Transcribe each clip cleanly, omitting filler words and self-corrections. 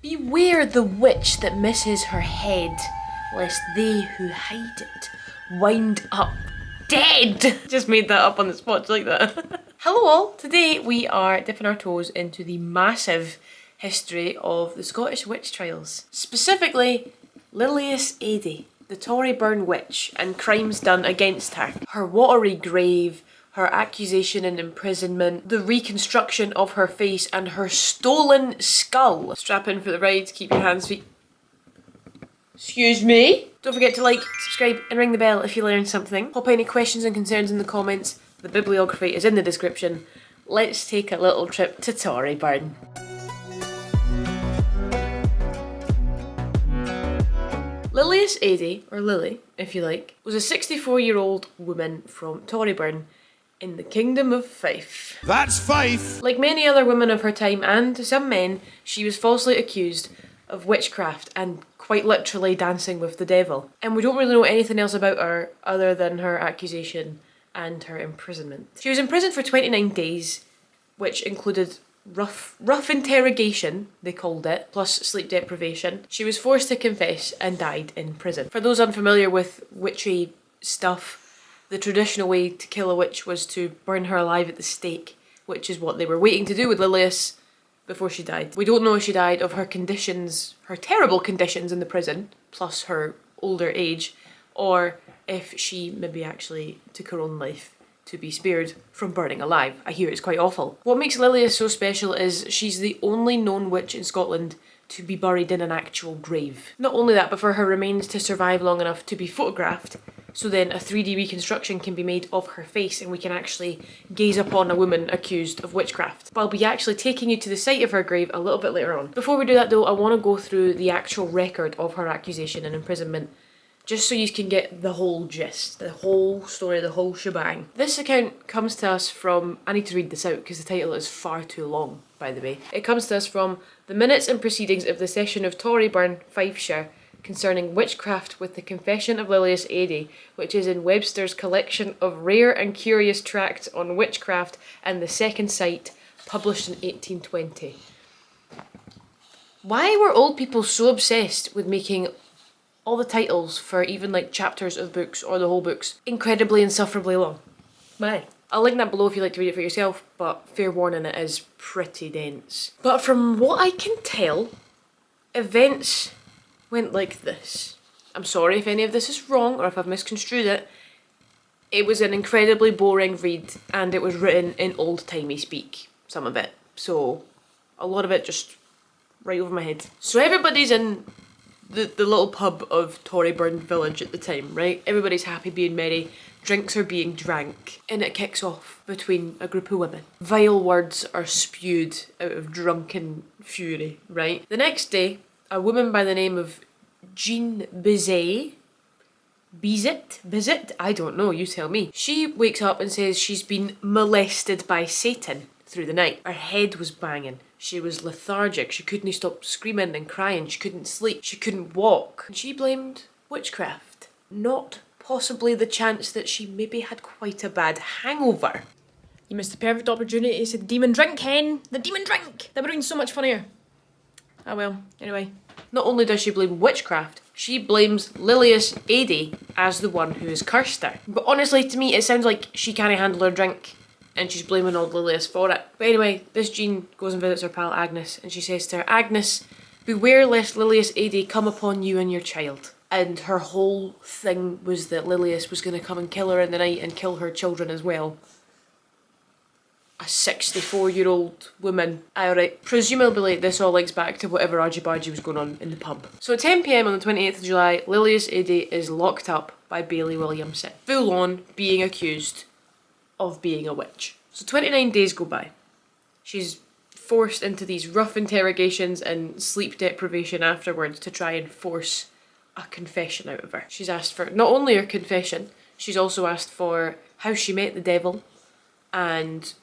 Beware the witch that misses her head, lest they who hide it wind up dead. Just made that up on the spot like that. Hello all, today we are dipping our toes into the massive history of the Scottish witch trials. Specifically, Lilias Adie, the Torryburn witch, and crimes done against her. Her watery grave, her accusation and imprisonment, the reconstruction of her face, and her stolen skull. Strap in for the ride, keep your hands, feet. Excuse me? Don't forget to like, subscribe, and ring the bell if you learned something. Pop any questions and concerns in the comments. The bibliography is in the description. Let's take a little trip to Torryburn. Lilias Adie, or Lily, if you like, was a 64-year-old woman from Torryburn in the Kingdom of Fife. That's Fife! Like many other women of her time, and some men, she was falsely accused of witchcraft and quite literally dancing with the devil. And we don't really know anything else about her other than her accusation and her imprisonment. She was imprisoned for 29 days, which included rough interrogation, they called it, plus sleep deprivation. She was forced to confess and died in prison. For those unfamiliar with witchy stuff, the traditional way to kill a witch was to burn her alive at the stake, which is what they were waiting to do with Lilias before she died. We don't know if she died of her conditions, her terrible conditions in the prison, plus her older age, or if she maybe actually took her own life to be spared from burning alive. I hear it's quite awful. What makes Lilias so special is she's the only known witch in Scotland to be buried in an actual grave. Not only that, but for her remains to survive long enough to be photographed, so then a 3D reconstruction can be made of her face and we can actually gaze upon a woman accused of witchcraft. But I'll be actually taking you to the site of her grave a little bit later on. Before we do that though, I want to go through the actual record of her accusation and imprisonment, just so you can get the whole gist, the whole story, the whole shebang. This account comes to us from, I need to read this out because the title is far too long, by the way. It comes to us from the minutes and proceedings of the session of Torryburn, Fifeshire, concerning witchcraft with the Confession of Lilias Adie, which is in Webster's collection of rare and curious tracts on witchcraft and the Second Sight, published in 1820. Why were old people so obsessed with making all the titles for even like chapters of books or the whole books incredibly insufferably long? Why? I'll link that below if you'd like to read it for yourself, but fair warning, it is pretty dense. But from what I can tell, events went like this. I'm sorry if any of this is wrong or if I've misconstrued it. It was an incredibly boring read and it was written in old-timey speak, some of it. So a lot of it just right over my head. So everybody's in the little pub of Torryburn village at the time, right? Everybody's happy, being merry, drinks are being drank, and it kicks off between a group of women. Vile words are spewed out of drunken fury, right? The next day, a woman by the name of Jean Bizet, I don't know, you tell me. She wakes up and says she's been molested by Satan through the night. Her head was banging. She was lethargic. She couldn't stop screaming and crying. She couldn't sleep. She couldn't walk. And she blamed witchcraft. Not possibly the chance that she maybe had quite a bad hangover. You missed the perfect opportunity to say the demon drink, Hen. The demon drink. That would have been so much funnier. Ah well, anyway. Not only does she blame witchcraft, she blames Lilias Adie as the one who has cursed her. But honestly, to me, it sounds like she can't handle her drink and she's blaming old Lilias for it. But anyway, this Jean goes and visits her pal Agnes and she says to her, "Agnes, beware lest Lilias Adie come upon you and your child." And her whole thing was that Lilias was going to come and kill her in the night and kill her children as well. A 64-year-old woman. Alright, presumably this all links back to whatever argy-bargy was going on in the pub. So at 10 PM on the 28th of July, Lilias Adie is locked up by Bailey Williamson, full on being accused of being a witch. So 29 days go by. She's forced into these rough interrogations and sleep deprivation afterwards to try and force a confession out of her. She's asked for not only her confession, she's also asked for how she met the devil and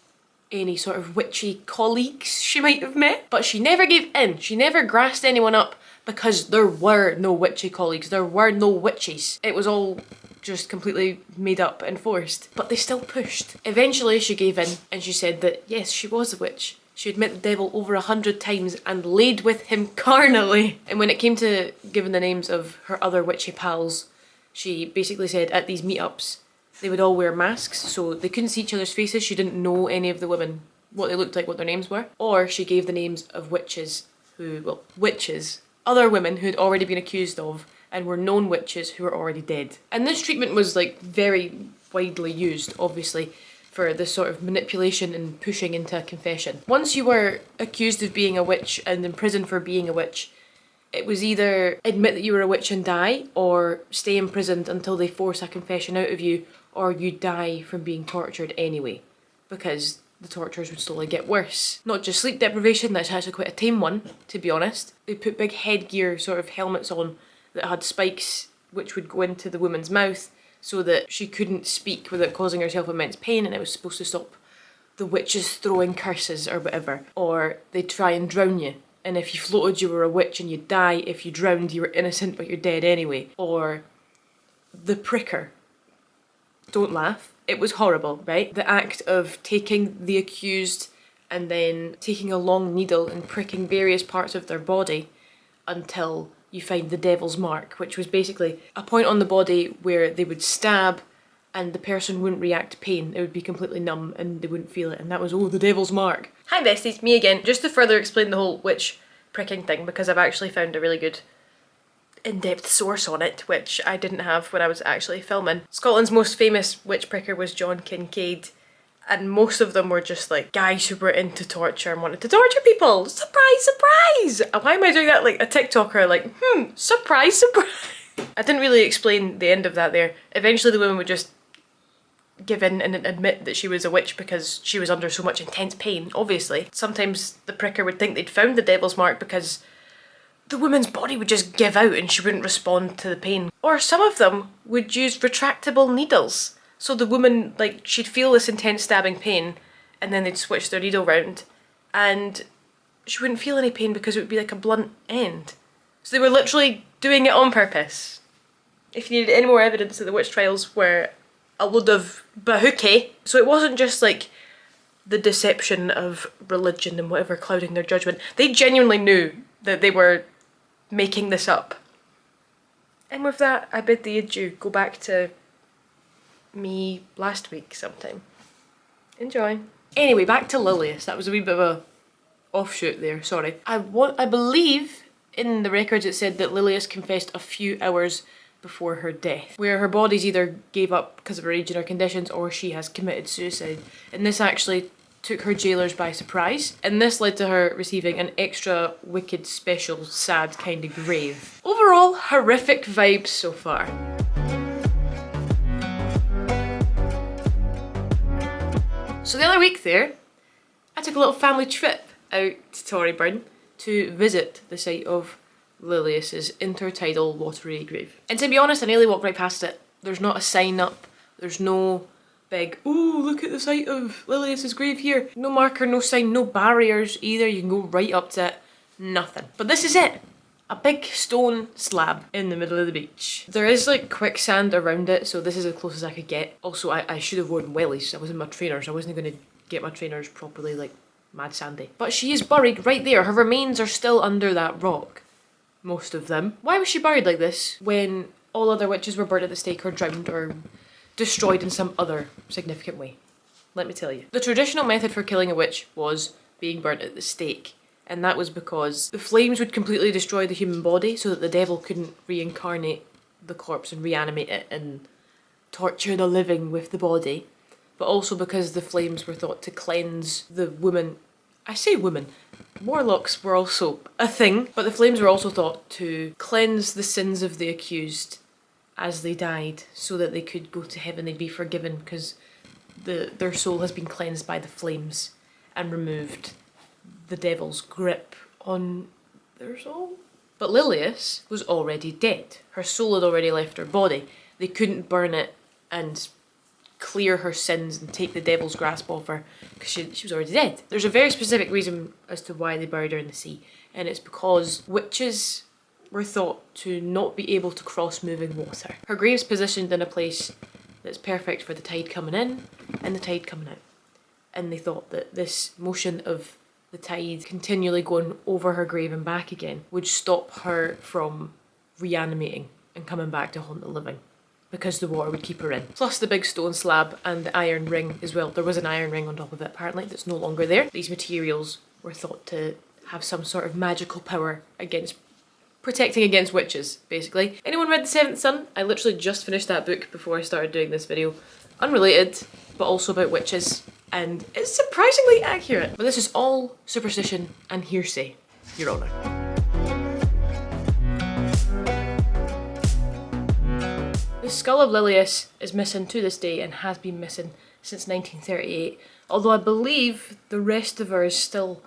any sort of witchy colleagues she might have met. But she never gave in. She never grassed anyone up because there were no witchy colleagues. There were no witches. It was all just completely made up and forced. But they still pushed. Eventually she gave in and she said that yes, she was a witch She had met the devil over 100 times and laid with him carnally. And when it came to giving the names of her other witchy pals, she basically said at these meetups, they would all wear masks, so they couldn't see each other's faces. She didn't know any of the women, what they looked like, what their names were. Or she gave the names of witches other women who had already been accused of and were known witches who were already dead. And this treatment was like very widely used, obviously, for this sort of manipulation and pushing into a confession. Once you were accused of being a witch and imprisoned for being a witch, it was either admit that you were a witch and die, or stay imprisoned until they force a confession out of you, or you die from being tortured anyway, because the tortures would slowly get worse. Not just sleep deprivation, that's actually quite a tame one, to be honest. They put big headgear sort of helmets on that had spikes which would go into the woman's mouth so that she couldn't speak without causing herself immense pain, and it was supposed to stop the witches throwing curses or whatever. Or they'd try and drown you, and if you floated you were a witch and you'd die. If you drowned you were innocent but you're dead anyway. Or the pricker. Don't laugh. It was horrible, right? The act of taking the accused and then taking a long needle and pricking various parts of their body until you find the devil's mark, which was basically a point on the body where they would stab and the person wouldn't react to pain. It would be completely numb and they wouldn't feel it, and that was, oh, the devil's mark. Hi besties, me again. Just to further explain the whole witch pricking thing, because I've actually found a really good in-depth source on it, which I didn't have when I was actually filming. Scotland's most famous witch pricker was John Kincaid, and most of them were just like guys who were into torture and wanted to torture people. Surprise, surprise! Why am I doing that like a TikToker? Like, surprise, surprise. I didn't really explain the end of that there. Eventually the woman would just give in and admit that she was a witch because she was under so much intense pain, obviously. Sometimes the pricker would think they'd found the devil's mark because the woman's body would just give out and she wouldn't respond to the pain. Or some of them would use retractable needles. So the woman, like, she'd feel this intense stabbing pain and then they'd switch their needle round and she wouldn't feel any pain because it would be like a blunt end. So they were literally doing it on purpose. If you needed any more evidence that the witch trials were a load of bahookie. So it wasn't just like the deception of religion and whatever clouding their judgment. They genuinely knew that they were making this up. And with that, I bid thee adieu. Go back to me last week sometime. Enjoy. Anyway, back to Lilias. That was a wee bit of a offshoot there, sorry. I believe in the records it said that Lilias confessed a few hours before her death, where her bodies either gave up because of her age and her conditions, or she has committed suicide. And this actually took her jailers by surprise, and this led to her receiving an extra wicked, special, sad kind of grave. Overall, horrific vibes so far. So the other week there, I took a little family trip out to Torryburn to visit the site of Lilias's inter-tidal watery grave. And to be honest, I nearly walked right past it. There's not a sign up, there's no big, oh, look at the site of Lilias's grave here. No marker, no sign, no barriers either. You can go right up to it, nothing. But this is it. A big stone slab in the middle of the beach. There is like quicksand around it, so this is as close as I could get. Also, I should have worn wellies. I was in my trainers. I wasn't going to get my trainers properly like mad sandy. But she is buried right there. Her remains are still under that rock. Most of them. Why was she buried like this when all other witches were burnt at the stake or drowned or destroyed in some other significant way? Let me tell you. The traditional method for killing a witch was being burnt at the stake. And that was because the flames would completely destroy the human body so that the devil couldn't reincarnate the corpse and reanimate it and torture the living with the body. But also because the flames were thought to cleanse the woman. I say woman. Warlocks were also a thing, but the flames were also thought to cleanse the sins of the accused as they died so that they could go to heaven, they'd be forgiven because their soul has been cleansed by the flames and removed the devil's grip on their soul. But Lilias was already dead. Her soul had already left her body. They couldn't burn it and clear her sins and take the devil's grasp off her because she was already dead. There's a very specific reason as to why they buried her in the sea, and it's because witches were thought to not be able to cross moving water. Her grave's positioned in a place that's perfect for the tide coming in and the tide coming out. And they thought that this motion of the tide continually going over her grave and back again would stop her from reanimating and coming back to haunt the living, because the water would keep her in. Plus the big stone slab and the iron ring as well. There was an iron ring on top of it apparently that's no longer there. These materials were thought to have some sort of magical power against protecting against witches, basically. Anyone read The Seventh Son? I literally just finished that book before I started doing this video. Unrelated, but also about witches, and it's surprisingly accurate. But this is all superstition and hearsay, Your Honour. The skull of Lilias is missing to this day and has been missing since 1938, although I believe the rest of her is still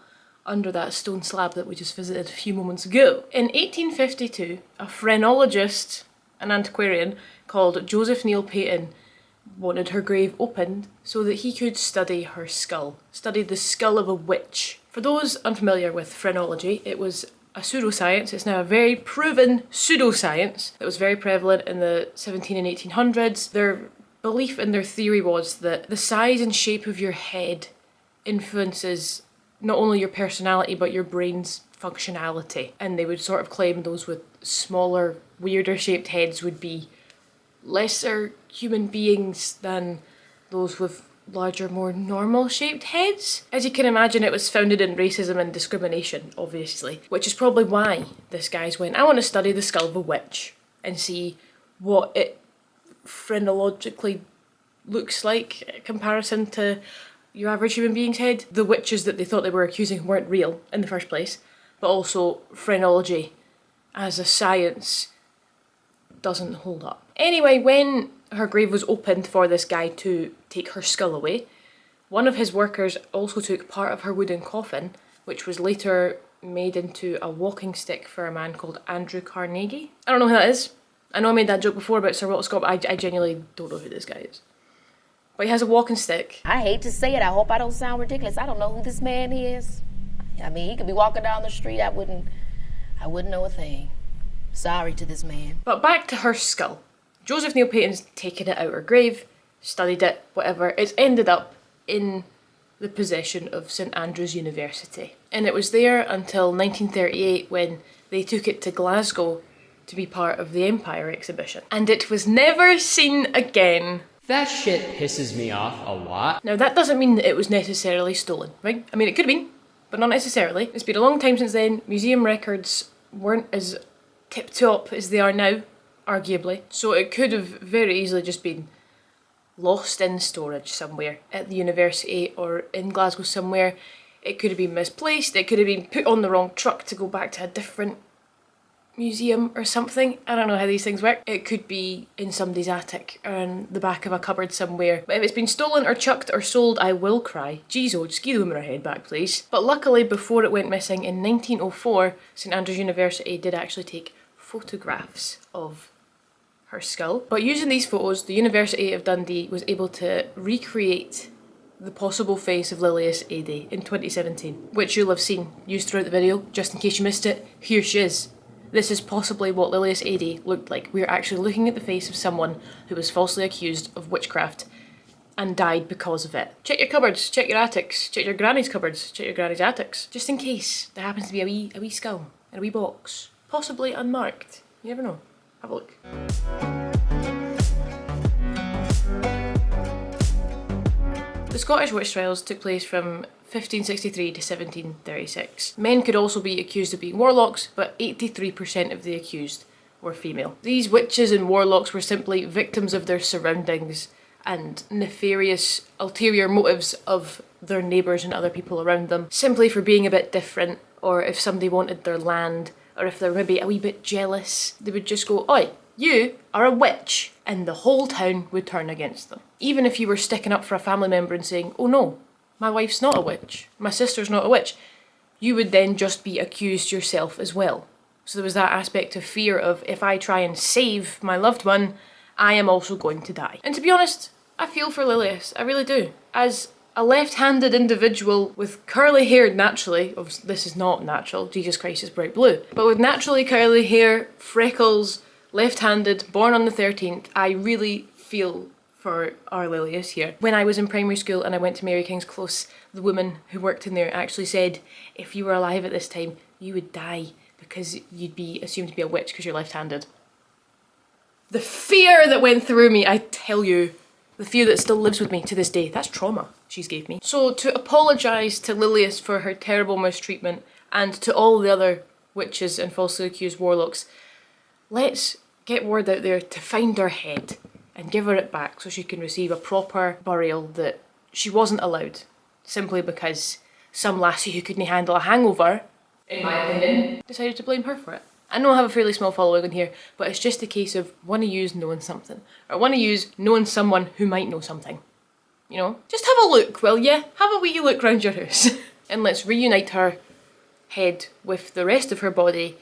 under that stone slab that we just visited a few moments ago. In 1852, a phrenologist, an antiquarian called Joseph Neil Peyton, wanted her grave opened so that he could study her skull, study the skull of a witch. For those unfamiliar with phrenology, it was a pseudoscience. It's now a very proven pseudoscience that was very prevalent in the 17 and 1800s. Their belief and their theory was that the size and shape of your head influences not only your personality but your brain's functionality, and they would sort of claim those with smaller, weirder shaped heads would be lesser human beings than those with larger, more normal shaped heads. As you can imagine, it was founded in racism and discrimination, obviously, which is probably why this guy's went, I want to study the skull of a witch and see what it phrenologically looks like in comparison to your average human being's head. The witches that they thought they were accusing weren't real in the first place, but also phrenology as a science doesn't hold up. Anyway, when her grave was opened for this guy to take her skull away, one of his workers also took part of her wooden coffin, which was later made into a walking stick for a man called Andrew Carnegie. I don't know who that is. I know I made that joke before about Sir Walter Scott, but I genuinely don't know who this guy is. But he has a walking stick. I hate to say it, I hope I don't sound ridiculous. I don't know who this man is. I mean, he could be walking down the street, I wouldn't know a thing. Sorry to this man. But back to her skull. Joseph Neil Peyton's taken it out her grave, studied it, whatever. It's ended up in the possession of St Andrews University. And it was there until 1938 when they took it to Glasgow to be part of the Empire exhibition. And it was never seen again. That shit pisses me off a lot. Now that doesn't mean that it was necessarily stolen, right? I mean, it could have been, but not necessarily. It's been a long time since then. Museum records weren't as tip-top as they are now, arguably. So it could have very easily just been lost in storage somewhere at the university or in Glasgow somewhere. It could have been misplaced. It could have been put on the wrong truck to go back to a different museum or something. I don't know how these things work. It could be in somebody's attic or in the back of a cupboard somewhere. But if it's been stolen or chucked or sold, I will cry. Jeez, oh, just give the woman her head back, please. But luckily, before it went missing in 1904, St Andrews University did actually take photographs of her skull. But using these photos, the University of Dundee was able to recreate the possible face of Lilias Adie in 2017, which you'll have seen used throughout the video. Just in case you missed it, here she is. This is possibly what Lilias Adie looked like. We're actually looking at the face of someone who was falsely accused of witchcraft and died because of it. Check your cupboards, check your attics, check your granny's cupboards, check your granny's attics, just in case there happens to be a wee skull in a wee box, possibly unmarked. You never know. Have a look. The Scottish witch trials took place from 1563 to 1736. Men could also be accused of being warlocks, but 83% of the accused were female. These witches and warlocks were simply victims of their surroundings and nefarious ulterior motives of their neighbours and other people around them, simply for being a bit different, or if somebody wanted their land, or if they're maybe a wee bit jealous, they would just go, "Oi, you are a witch," and the whole town would turn against them. Even if you were sticking up for a family member and saying, "Oh no, my wife's not a witch, my sister's not a witch," you would then just be accused yourself as well. So there was that aspect of fear of, if I try and save my loved one, I am also going to die. And to be honest, I feel for Lilias, I really do. As a left-handed individual with curly hair naturally, this is not natural, Jesus Christ, is bright blue, but with naturally curly hair, freckles, left-handed, born on the 13th, I really feel for our Lilias here. When I was in primary school and I went to Mary King's Close, the woman who worked in there actually said if you were alive at this time, you would die because you'd be assumed to be a witch because you're left-handed. The fear that went through me, I tell you. The fear that still lives with me to this day. That's trauma she's gave me. So to apologise to Lilias for her terrible mistreatment and to all the other witches and falsely accused warlocks, let's get word out there to find her head and give her it back so she can receive a proper burial that she wasn't allowed simply because some lassie who couldn't handle a hangover, in my opinion, decided to blame her for it. I know I have a fairly small following in here, but it's just a case of one of yous knowing something, or one of yous knowing someone who might know something. You know? Just have a look, will ya? Have a wee look round your house. And let's reunite her head with the rest of her body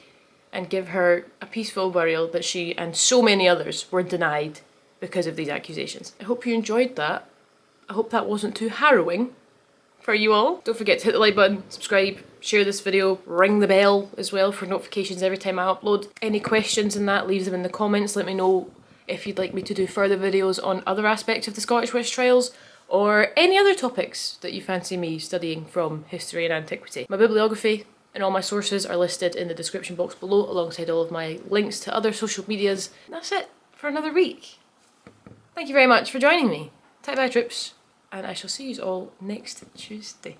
and give her a peaceful burial that she and so many others were denied because of these accusations. I hope you enjoyed that. I hope that wasn't too harrowing for you all. Don't forget to hit the like button, subscribe, share this video, ring the bell as well for notifications every time I upload. Any questions in that, leave them in the comments. Let me know if you'd like me to do further videos on other aspects of the Scottish witch trials or any other topics that you fancy me studying from history and antiquity. My bibliography and all my sources are listed in the description box below alongside all of my links to other social medias. And that's it for another week. Thank you very much for joining me. Take bye troops, and I shall see you all next Tuesday.